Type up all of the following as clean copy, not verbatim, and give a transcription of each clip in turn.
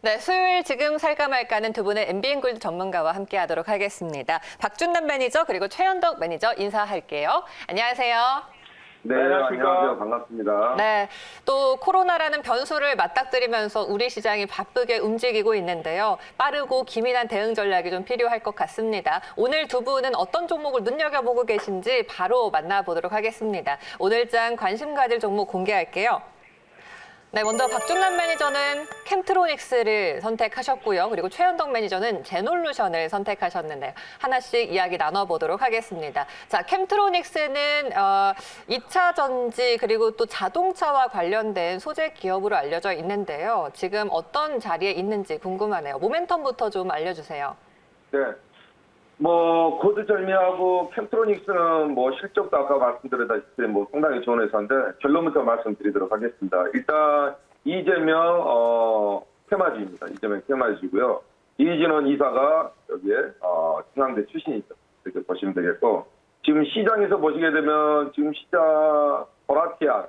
네, 수요일 지금 살까 말까는 두 분의 MBN골드 전문가와 함께하도록 하겠습니다. 박준남 매니저 그리고 최현덕 매니저 인사할게요. 안녕하세요. 네, 안녕하세요. 반갑습니다. 네, 또 코로나라는 변수를 맞닥뜨리면서 우리 시장이 바쁘게 움직이고 있는데요. 빠르고 기민한 대응 전략이 좀 필요할 것 같습니다. 오늘 두 분은 어떤 종목을 눈여겨보고 계신지 바로 만나보도록 하겠습니다. 오늘장 관심 가질 종목 공개할게요. 네, 먼저 박준남 매니저는 캠트로닉스를 선택하셨고요. 그리고 최현덕 매니저는 제놀루션을 선택하셨는데요. 하나씩 이야기 나눠보도록 하겠습니다. 자, 캠트로닉스는 2차 전지 그리고 또 자동차와 관련된 소재 기업으로 알려져 있는데요. 지금 어떤 자리에 있는지 궁금하네요. 모멘텀부터 좀 알려주세요. 네. 코드절미하고 캠트로닉스는 실적도 아까 말씀드렸다시피 상당히 좋은 회사인데 결론부터 말씀드리도록 하겠습니다. 일단 이재명 테마주입니다. 이재명 테마주고요. 이진원 이사가 여기에 중앙대 출신이죠. 이렇게 보시면 되겠고 지금 시장에서 보시게 되면 지금 시장 보라티아,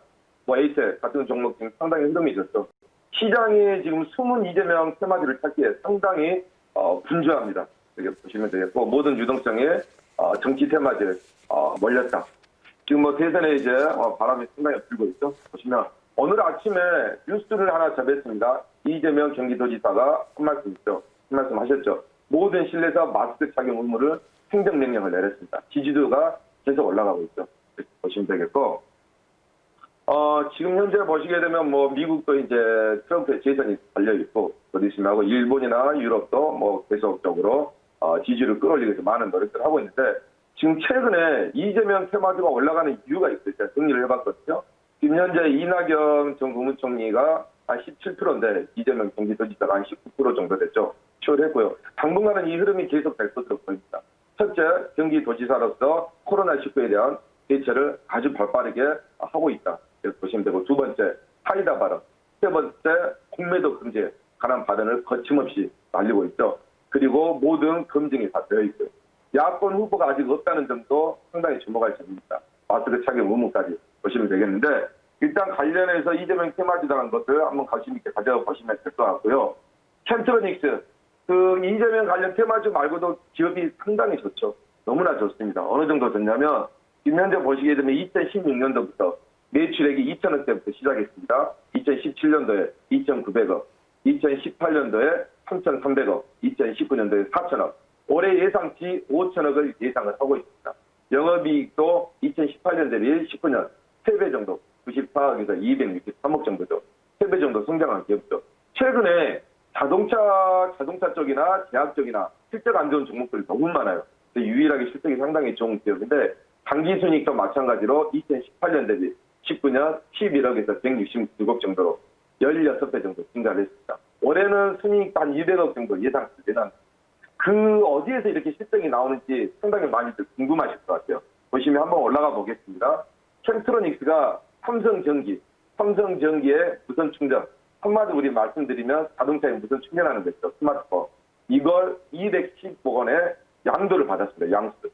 에이텍 같은 종목 지금 상당히 흐름이 좋죠. 시장이 지금 숨은 이재명 테마주를 찾기에 상당히 분주합니다. 이렇게 보시면 되겠고 모든 유동성에 정치 테마주에 몰렸다. 지금 대선에 이제 바람이 상당히 불고 있죠. 보시면 오늘 아침에 뉴스를 하나 접했습니다. 이재명 경기도지사가 한 말씀 있죠. 한 말씀 하셨죠. 모든 실내에서 마스크 착용 의무를 행정명령을 내렸습니다. 지지도가 계속 올라가고 있죠. 이렇게 보시면 되겠고 지금 현재 보시게 되면 미국도 이제 트럼프의 재선이 달려 있고 어디 있으면 하고 일본이나 유럽도 계속적으로 지지를 끌어올리기 위해서 많은 노력들을 하고 있는데 지금 최근에 이재명 테마주가 올라가는 이유가 있어요. 제가 정리를 해봤거든요. 지금 현재 이낙연 전 국무총리가 한 17%인데 이재명 경기도지사가 한 19% 정도 됐죠. 치열했고요. 당분간은 이 흐름이 계속될 것으로 보입니다. 첫째, 경기도지사로서 코로나19에 대한 대처를 아주 발빠르게 하고 있다. 이렇게 보시면 되고 두 번째, 사이다 발언. 세 번째, 공매도 금지에 관한 발언을 거침없이 날리고 있죠. 그리고 모든 검증이 다 되어 있고요. 야권 후보가 아직 없다는 점도 상당히 주목할 점입니다. 마스크 착용 의무까지 보시면 되겠는데 일단 관련해서 이재명 테마주당한 것을 한번 관심 있게 가져보시면 될 것 같고요. 캠트로닉스, 이재명 관련 테마주 말고도 기업이 상당히 좋죠. 너무나 좋습니다. 어느 정도 좋냐면 지금 현재 보시게 되면 2016년도부터 매출액이 2천억대부터 시작했습니다. 2017년도에 2,900억, 2018년도에 3,300억, 2019년도에 4천억, 올해 예상치 5천억을 예상을 하고 있습니다. 영업이익도 2018년 대비 19년 3배 정도, 94억에서 263억 정도죠. 3배 정도 성장한 기업이죠. 최근에 자동차 쪽이나 제약 쪽이나 실적 안 좋은 종목들이 너무 많아요. 유일하게 실적이 상당히 좋은 기업인데 당기순이익도 마찬가지로 2018년 대비 19년 11억에서 166억 정도로 16배 정도 증가를 했습니다. 올해는 순이익 한 200억 정도 예상됩니다. 어디에서 이렇게 실적이 나오는지 상당히 많이들 궁금하실 것 같아요. 보시면 한번 올라가 보겠습니다. 캠트로닉스가 삼성전기의 무선 충전. 한마디로 우리 말씀드리면 자동차에 무선 충전하는 거 있죠. 스마트폰. 이걸 210억 원의 양도를 받았습니다. 양수.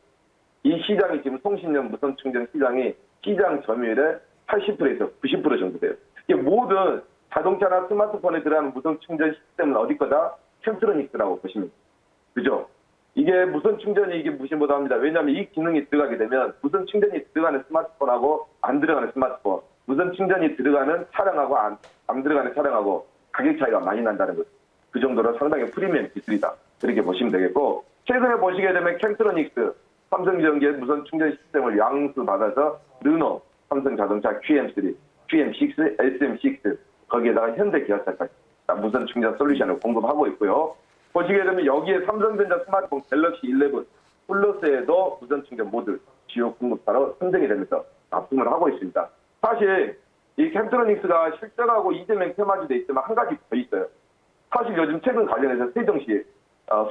이 시장이 지금 통신용 무선 충전 시장이 시장 점유율의 80%에서 90% 정도 돼요. 이게 모든 자동차나 스마트폰에 들어가는 무선 충전 시스템은 어디 거다? 캠트로닉스라고 보시면 돼요. 그죠? 이게 무선 충전이 이게 무시 못합니다. 왜냐하면 이 기능이 들어가게 되면 무선 충전이 들어가는 스마트폰하고 안 들어가는 스마트폰, 무선 충전이 들어가는 차량하고 안 들어가는 차량하고 가격 차이가 많이 난다는 거죠. 그 정도로 상당히 프리미엄 기술이다. 그렇게 보시면 되겠고 최근에 보시게 되면 캠트로닉스, 삼성전기의 무선 충전 시스템을 양수받아서 르노, 삼성자동차 QM3, QM6, SM6 거기에다가 현대기아차까지 무선 충전 솔루션을 공급하고 있고요. 보시게 되면 여기에 삼성전자 스마트폰 갤럭시 11 플러스에도 무선 충전 모듈 주요 공급사로 선정이 되면서 납품을 하고 있습니다. 사실 이 캠트로닉스가 실적하고 이재명 테마주도 있지만 한 가지 더 있어요. 사실 요즘 최근 관련해서 세종시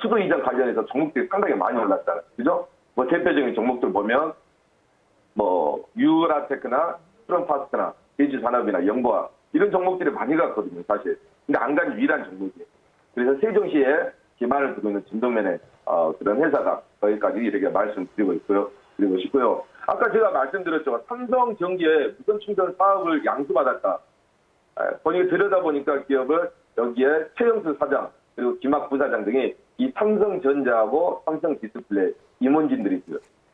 수도 이전 관련해서 종목들이 상당히 많이 올랐잖아요. 그죠? 대표적인 종목들 보면 유라테크나 트럼파스트나 제주산업이나 영보아 이런 종목들이 많이 갔거든요. 사실. 근데 안 간 유일한 종목이에요. 그래서 세종시에 기반을 두고 있는 진동면의 그런 회사가 거기까지 이렇게 말씀드리고 있고요. 드리고 싶고요. 아까 제가 말씀드렸죠. 삼성전기에 무선 충전 사업을 양수받았다. 본인이 들여다보니까 기업을 여기에 최영수 사장 그리고 김학 부사장 등이 이 삼성전자하고 삼성디스플레이 임원진들이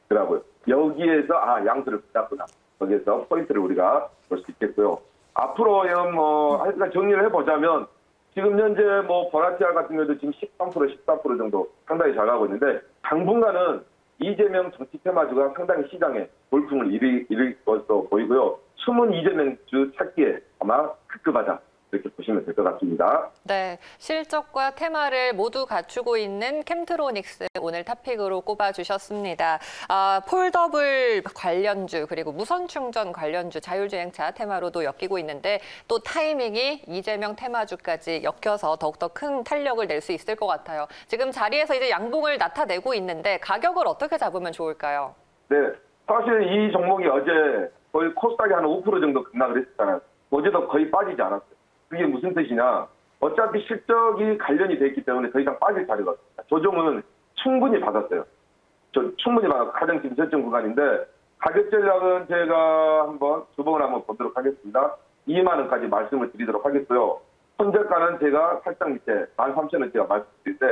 있더라고요. 여기에서 양수를 받았구나. 거기에서 포인트를 우리가 볼 수 있겠고요. 앞으로요 하여간 정리를 해보자면 지금 현재 보라티아 같은 경우도 지금 13%, 14% 정도 상당히 잘 가고 있는데 당분간은 이재명 정치 테마주가 상당히 시장에 돌풍을 일으킬 것으로 보이고요. 숨은 이재명 주 찾기에 아마 급급하다. 이렇게 보시면 될 것 같습니다. 네, 실적과 테마를 모두 갖추고 있는 캠트로닉스 오늘 탑픽으로 꼽아주셨습니다. 폴더블 관련주 그리고 무선 충전 관련주 자율주행차 테마로도 엮이고 있는데 또 타이밍이 이재명 테마주까지 엮여서 더욱더 큰 탄력을 낼 수 있을 것 같아요. 지금 자리에서 이제 양봉을 나타내고 있는데 가격을 어떻게 잡으면 좋을까요? 네, 사실 이 종목이 어제 거의 코스닥이 한 5% 정도 급락을 했었잖아요. 어제도 거의 빠지지 않았어요. 그게 무슨 뜻이냐? 어차피 실적이 관련이 돼 있기 때문에 더 이상 빠질 자리가 없습니다. 조정은 충분히 받았어요. 충분히 받았고 가장 지금 저점 구간인데 가격 전략은 제가 한번 주봉을 한번 보도록 하겠습니다. 2만 원까지 말씀을 드리도록 하겠고요. 현재가는 제가 살짝 밑에 13,000원대가 말씀드릴 때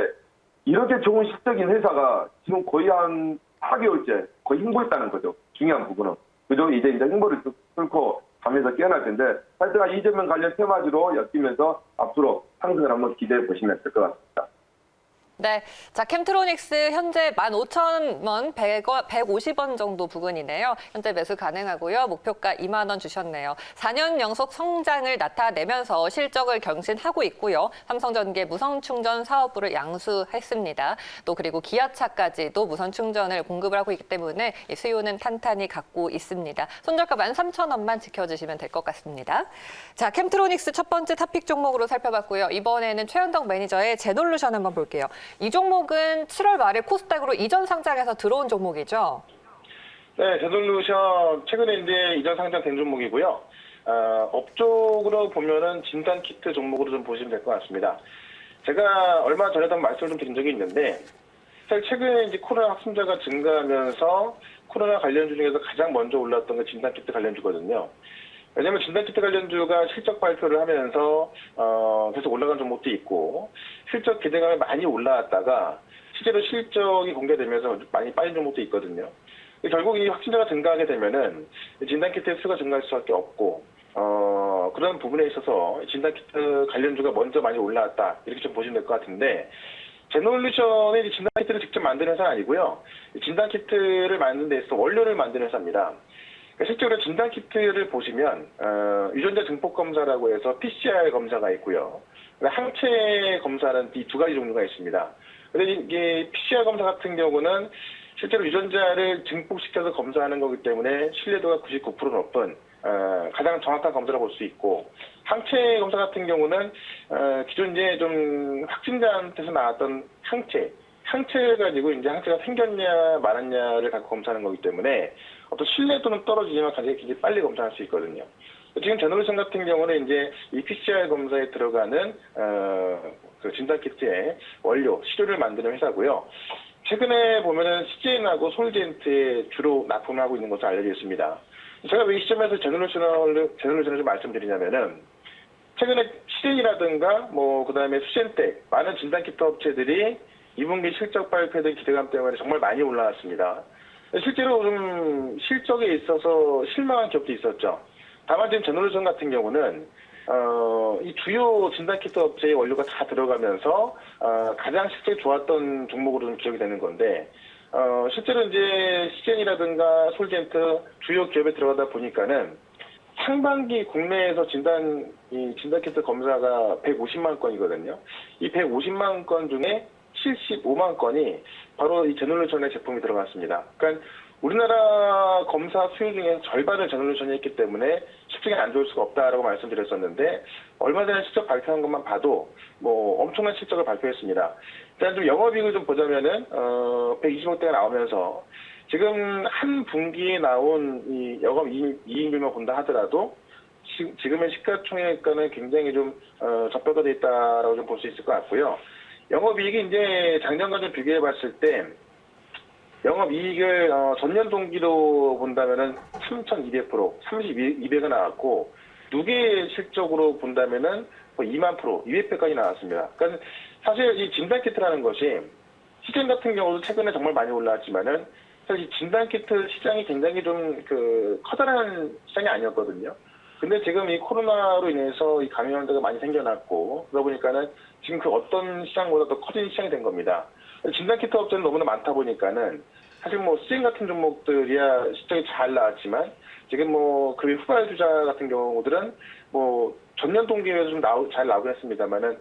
이렇게 좋은 실적인 회사가 지금 거의 한 4개월째 거의 횡보했다는 거죠. 중요한 부분은. 그죠? 이제 횡보를 뚫고 가면서 깨어날 텐데 하여튼 이재명 관련 테마주로 엮이면서 앞으로 상승을 한번 기대해 보시면 될 것 같습니다. 네, 자 캠트로닉스 현재 15,000원, 150원 정도 부근이네요. 현재 매수 가능하고요. 목표가 2만 원 주셨네요. 4년 연속 성장을 나타내면서 실적을 경신하고 있고요. 삼성전기 무선 충전 사업부를 양수했습니다. 또 그리고 기아차까지도 무선 충전을 공급을 하고 있기 때문에 수요는 탄탄히 갖고 있습니다. 손절가 13,000원만 지켜주시면 될 것 같습니다. 자, 캠트로닉스 첫 번째 탑픽 종목으로 살펴봤고요. 이번에는 최현덕 매니저의 제놀루션 한번 볼게요. 이 종목은 7월 말에 코스닥으로 이전 상장해서 들어온 종목이죠? 네, 제놀루션 최근에 이제 이전 상장된 종목이고요. 업종으로 보면은 진단 키트 종목으로 좀 보시면 될 것 같습니다. 제가 얼마 전에도 말씀을 좀 드린 적이 있는데, 사실 최근에 이제 코로나 확진자가 증가하면서 코로나 관련주 중에서 가장 먼저 올랐던 게 진단 키트 관련주거든요. 왜냐하면 진단키트 관련주가 실적 발표를 하면서 계속 올라간 종목도 있고 실적 기대감이 많이 올라왔다가 실제로 실적이 공개되면서 많이 빠진 종목도 있거든요. 결국 이 확진자가 증가하게 되면은 진단키트의 수가 증가할 수밖에 없고 그런 부분에 있어서 진단키트 관련주가 먼저 많이 올라왔다 이렇게 좀 보시면 될 것 같은데 제놀루션이 진단키트를 직접 만드는 회사는 아니고요. 진단키트를 만드는 데 있어서 원료를 만드는 회사입니다. 실제로 진단키트를 보시면 유전자 증폭 검사라고 해서 PCR 검사가 있고요. 항체 검사는 이 두 가지 종류가 있습니다. 그런데 이게 PCR 검사 같은 경우는 실제로 유전자를 증폭시켜서 검사하는 거기 때문에 신뢰도가 99% 높은 가장 정확한 검사를 볼 수 있고 항체 검사 같은 경우는 기존 이제 좀 확진자한테서 나왔던 항체를 가지고 이제 항체가 생겼냐 말았냐를 갖고 검사하는 거기 때문에 어떤 신뢰도는 떨어지지만 굉장히 빨리 검사할 수 있거든요. 지금 제놀루션 같은 경우는 이제 이 PCR 검사에 들어가는 그 진단키트의 원료, 시료를 만드는 회사고요. 최근에 보면은 CJN하고 솔젠트에 주로 납품을 하고 있는 것으로 알려져 있습니다. 제가 왜 이 시점에서 제놀루션을 좀 말씀드리냐면은 최근에 CJN이라든가 그다음에 수젠텍 많은 진단키트 업체들이 2분기 실적 발표에 대한 기대감 때문에 정말 많이 올라왔습니다. 실제로 좀 실적에 있어서 실망한 기업도 있었죠. 다만 지금 제놀루션 같은 경우는 이 주요 진단키트 업체의 원료가 다 들어가면서 가장 실적이 좋았던 종목으로 좀 기억이 되는 건데 실제로 이제 CJN이라든가 솔젠트 주요 기업에 들어가다 보니까는 상반기 국내에서 진단키트 검사가 150만 건이거든요. 이 150만 건 중에 75만 건이 바로 이 제놀루션의 제품이 들어갔습니다. 그러니까 우리나라 검사 수요 중에 절반을 제놀루션이 했기 때문에 실적이 안 좋을 수가 없다라고 말씀드렸었는데 얼마 전에 실적 발표한 것만 봐도 엄청난 실적을 발표했습니다. 일단 좀 영업이익을 좀 보자면은 120억대가 나오면서 지금 한 분기에 나온 이 영업이익률만 본다 하더라도 지금의 시가총액과는 굉장히 좀 저평가돼 있다라고 좀 볼 수 있을 것 같고요. 영업이익이 이제 작년과 좀 비교해 봤을 때 영업이익을 전년 동기로 본다면은 3,200%, 32배가 나왔고 누계 실적으로 본다면은 2만 프로, 200배까지 나왔습니다. 그러니까 사실 이 진단키트라는 것이 시장 같은 경우도 최근에 정말 많이 올라왔지만은 사실 진단키트 시장이 굉장히 좀 커다란 시장이 아니었거든요. 근데 지금 이 코로나로 인해서 이 감염자가 많이 생겨났고 그러다 보니까는 지금 그 어떤 시장보다 더 커진 시장이 된 겁니다. 진단키트 업체는 너무나 많다 보니까는 사실 뭐 시행 같은 종목들이야 실적이 잘 나왔지만 지금 뭐 그 후발주자 같은 경우들은 뭐 전년 동기에 좀 잘 나오긴 했습니다만은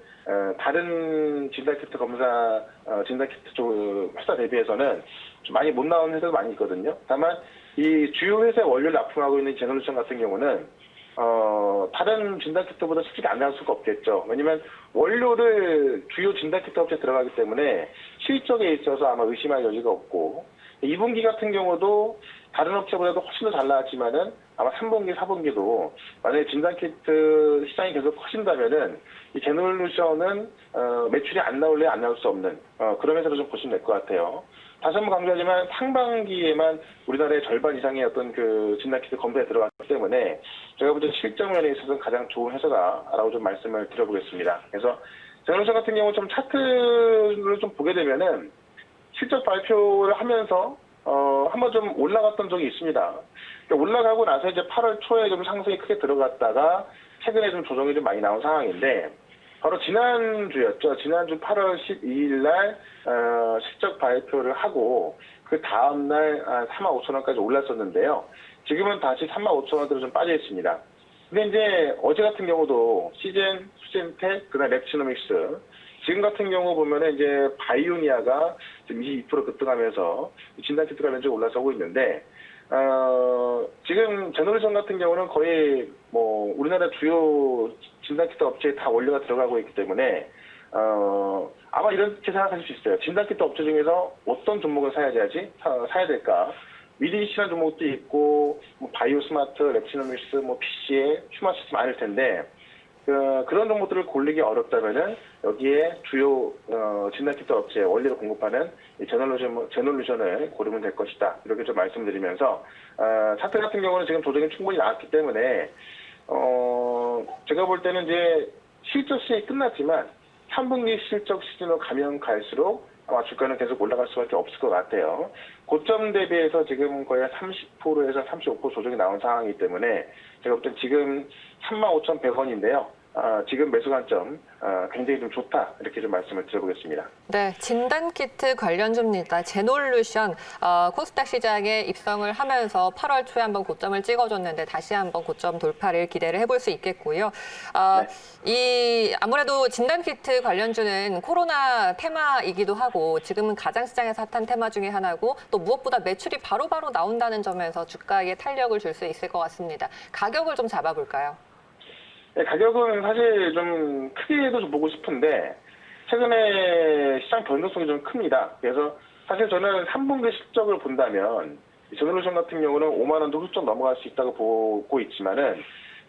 다른 진단키트 검사 진단키트 쪽 회사 대비해서는 좀 많이 못 나오는 회사도 많이 있거든요. 다만 이 주요 회사의 원료를 납품하고 있는 제너루션 같은 경우는 다른 진단키트보다 실적이 안 나올 수가 없겠죠. 왜냐면 원료를 주요 진단키트 업체에 들어가기 때문에 실적에 있어서 아마 의심할 여지가 없고 2분기 같은 경우도 다른 업체보다도 훨씬 더 잘 나왔지만은 아마 3분기, 4분기도 만약에 진단키트 시장이 계속 커진다면은 이 제너루션은 매출이 안 나올래 안 나올 수 없는 그런 회사로 좀 보시면 될 것 같아요. 다시 한번 강조하지만 상반기에만 우리나라의 절반 이상의 어떤 그 진단키트 검사에 들어갔기 때문에 제가 볼 때 실적 면에 있어서 가장 좋은 회사다라고 좀 말씀을 드려보겠습니다. 그래서 제너루션 같은 경우 좀 차트를 좀 보게 되면은 실적 발표를 하면서 한번 좀 올라갔던 적이 있습니다. 올라가고 나서 이제 8월 초에 좀 상승이 크게 들어갔다가 최근에 좀 조정이 좀 많이 나온 상황인데 바로 지난주였죠. 지난주 8월 12일 날 실적 발표를 하고 그 다음 날 45,000원까지 올랐었는데요. 지금은 다시 35,000원대로 좀 빠져 있습니다. 근데 이제 어제 같은 경우도 시젠, 수젠텍, 그다음 랩치노믹스 지금 같은 경우 보면은 이제 바이오니아가 지금 22% 급등하면서 진단키트 관련주가 올라서고 있는데 지금 제너루션 같은 경우는 거의 뭐 우리나라 주요 진단키트 업체에 다 원료가 들어가고 있기 때문에 아마 이렇게 생각하실 수 있어요. 진단키트 업체 중에서 어떤 종목을 사야 될까? 위디시라는 종목도 있고 뭐 바이오스마트, 랩치노믹스, 뭐 PC에 휴먼 시스템 많을 텐데 그런 종목들을 고르기 어렵다면은 여기에 주요 진단키트 업체 원료를 공급하는 이 제너루션을 고르면 될 것이다. 이렇게 좀 말씀드리면서 차트 같은 경우는 지금 조정이 충분히 나왔기 때문에 제가 볼 때는 이제 실적 시즌이 끝났지만 3분기 실적 시즌으로 가면 갈수록 아마 주가는 계속 올라갈 수밖에 없을 것 같아요. 고점 대비해서 지금 거의 30%에서 35% 조정이 나온 상황이기 때문에 제가 볼 땐 지금 35,100원인데요. 지금 매수 관점 굉장히 좀 좋다 이렇게 좀 말씀을 드려보겠습니다. 네, 진단키트 관련주입니다. 제놀루션 코스닥 시장에 입성을 하면서 8월 초에 한번 고점을 찍어줬는데 다시 한번 고점 돌파를 기대를 해볼 수 있겠고요. 이 아무래도 진단키트 관련주는 코로나 테마이기도 하고 지금은 가장 시장에서 핫한 테마 중에 하나고 또 무엇보다 매출이 바로바로 나온다는 점에서 주가에 탄력을 줄 수 있을 것 같습니다. 가격을 좀 잡아볼까요? 네, 가격은 사실 좀 크게도 좀 보고 싶은데 최근에 시장 변동성이 좀 큽니다. 그래서 사실 저는 3분기 실적을 본다면 제너루션 같은 경우는 5만 원도 훌쩍 넘어갈 수 있다고 보고 있지만은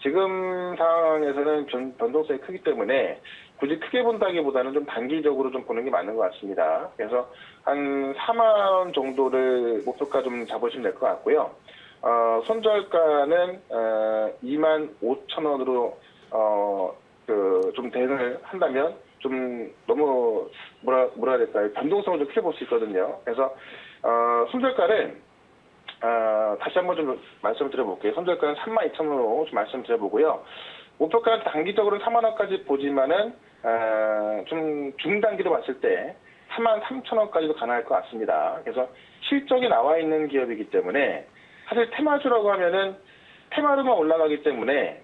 지금 상황에서는 변동성이 크기 때문에 굳이 크게 본다기보다는 좀 단기적으로 좀 보는 게 맞는 것 같습니다. 그래서 한 4만 원 정도를 목표가 좀 잡으시면 될 것 같고요. 손절가는 2만 5천 원으로 좀 대응을 한다면 좀 너무 뭐라 해야 될까요? 변동성을 좀 크게 볼 수 있거든요. 그래서 손절가를 다시 한번 좀 말씀을 드려볼게요. 손절가는 32,000원으로 좀 말씀드려보고요. 목표가는 단기적으로는 4만 원까지 보지만은 좀 중단기로 봤을 때 43,000원까지도 가능할 것 같습니다. 그래서 실적이 나와 있는 기업이기 때문에 사실 테마주라고 하면은 테마로만 올라가기 때문에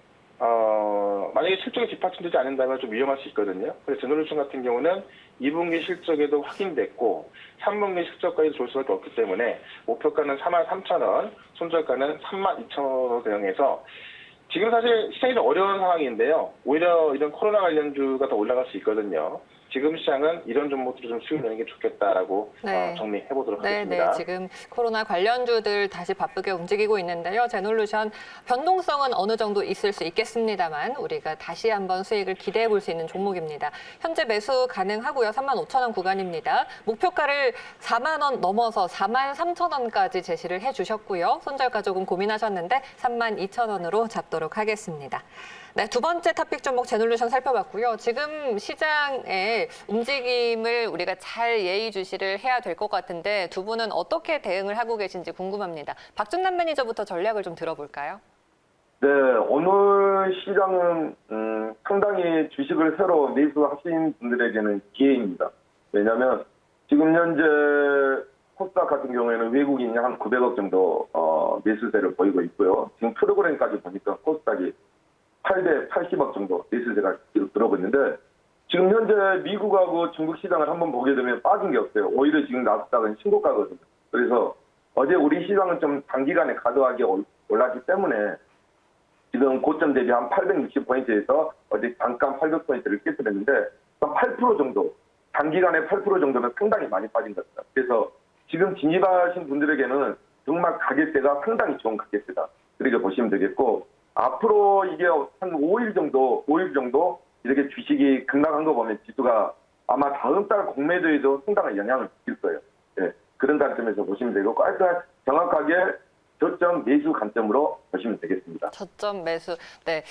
만약에 실적이 뒷받침되지 않는다면 좀 위험할 수 있거든요. 그래서 제너루션 같은 경우는 2분기 실적에도 확인됐고 3분기 실적까지 좋을 수밖에 없기 때문에 목표가는 43,000원, 손절가는 32,000원으로 대응해서 지금 사실 시장이 좀 어려운 상황인데요. 오히려 이런 코로나 관련주가 더 올라갈 수 있거든요. 지금 시장은 이런 종목들을 좀 수익 내는 게 좋겠다라고 정리해보도록 하겠습니다. 네, 지금 코로나 관련주들 다시 바쁘게 움직이고 있는데요. 제놀루션 변동성은 어느 정도 있을 수 있겠습니다만 우리가 다시 한번 수익을 기대해 볼 수 있는 종목입니다. 현재 매수 가능하고요. 35,000원 구간입니다. 목표가를 4만 원 넘어서 43,000원까지 제시를 해주셨고요. 손절가 조금 고민하셨는데 32,000원으로 잡도록 하겠습니다. 네, 두 번째 토픽 종목 제놀루션 살펴봤고요. 지금 시장의 움직임을 우리가 잘 예의주시를 해야 될 것 같은데 두 분은 어떻게 대응을 하고 계신지 궁금합니다. 박준남 매니저부터 전략을 좀 들어볼까요? 네, 오늘 시장은 상당히 주식을 새로 매수하신 분들에게는 기회입니다. 왜냐하면 지금 현재 코스닥 같은 경우에는 외국인이 한 900억 정도 매수세를 보이고 있고요. 지금 프로그램까지 보니까 코스닥이 880억 정도 매수세가 들어오고 있는데 지금 현재 미국하고 중국 시장을 한번 보게 되면 빠진 게 없어요. 오히려 지금 나스닥은 신고가거든요. 그래서 어제 우리 시장은 좀 단기간에 과도하게 올랐기 때문에 지금 고점 대비 한 860포인트에서 어제 잠깐 800포인트를 깨뜨렸는데 한 8% 정도, 단기간에 8% 정도면 상당히 많이 빠진 겁니다. 그래서 지금 진입하신 분들에게는 정말 가격대가 상당히 좋은 가격대다. 그렇게 보시면 되겠고 앞으로 이게 한 5일 정도 이렇게 주식이 급락한 거 보면 지수가 아마 다음 달 공매도에도 상당한 영향을 미칠 거예요. 네, 그런 관점에서 보시면 되고 깔끔하게 정확하게 저점 매수 관점으로 보시면 되겠습니다. 저점 매수. 네.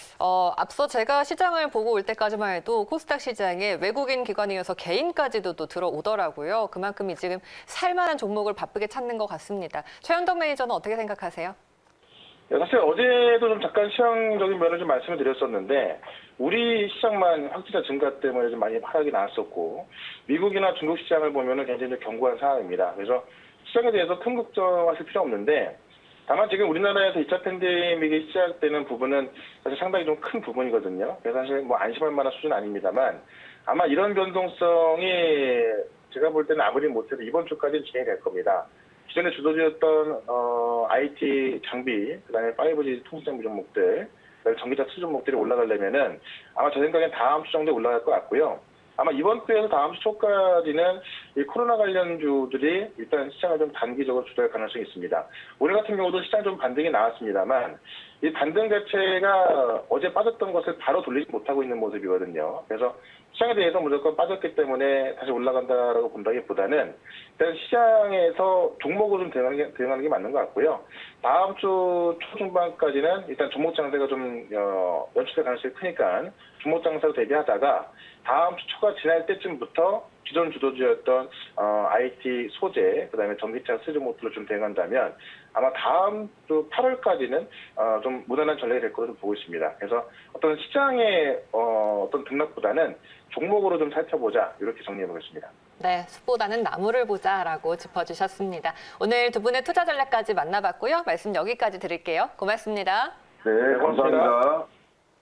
앞서 제가 시장을 보고 올 때까지만 해도 코스닥 시장에 외국인 기관이어서 개인까지도 또 들어오더라고요. 그만큼 지금 살만한 종목을 바쁘게 찾는 것 같습니다. 최현덕 매니저는 어떻게 생각하세요? 사실 어제도 좀 잠깐 시황적인 면을 좀 말씀을 드렸었는데 우리 시장만 확진자 증가 때문에 좀 많이 하락이 나왔었고 미국이나 중국 시장을 보면은 굉장히 좀 견고한 상황입니다. 그래서 시장에 대해서 큰 걱정하실 필요 없는데 다만 지금 우리나라에서 2차 팬데믹이 시작되는 부분은 사실 상당히 좀 큰 부분이거든요. 그래서 사실 뭐 안심할 만한 수준은 아닙니다만 아마 이런 변동성이 제가 볼 때는 아무리 못해도 이번 주까지는 진행될 겁니다. 기존에 주도주였던 IT 장비, 그다음에 5G 통신장비 종목들, 그다음에 전기차 투 종목들이 올라가려면은 아마 제 생각엔 다음 주 정도에 올라갈 것 같고요. 아마 이번 주에서 다음 주 초까지는 이 코로나 관련주들이 일단 시장을 좀 단기적으로 주도할 가능성이 있습니다. 오늘 같은 경우도 시장 좀 반등이 나왔습니다만 이 반등 자체가 어제 빠졌던 것을 바로 돌리지 못하고 있는 모습이거든요. 그래서 시장에 대해서 무조건 빠졌기 때문에 다시 올라간다라고 본다기보다는 일단 시장에서 종목으로 좀 대응하는 게 맞는 것 같고요. 다음 주 초중반까지는 일단 종목 장세가 좀 연출될 가능성이 크니까 종목 장세로 대비하다가 다음 주 초가 지날 때쯤부터 기존 주도주였던 IT 소재, 그다음에 전기차 수주 모터를 좀 대응한다면 아마 다음 주 8월까지는 좀 무난한 전략이 될 거로 좀 보고 있습니다. 그래서 어떤 시장의 어떤 등락보다는 종목으로 좀 살펴보자 이렇게 정리해 보겠습니다. 네, 숲보다는 나무를 보자라고 짚어주셨습니다. 오늘 두 분의 투자 전략까지 만나봤고요. 말씀 여기까지 드릴게요. 고맙습니다. 네, 감사합니다.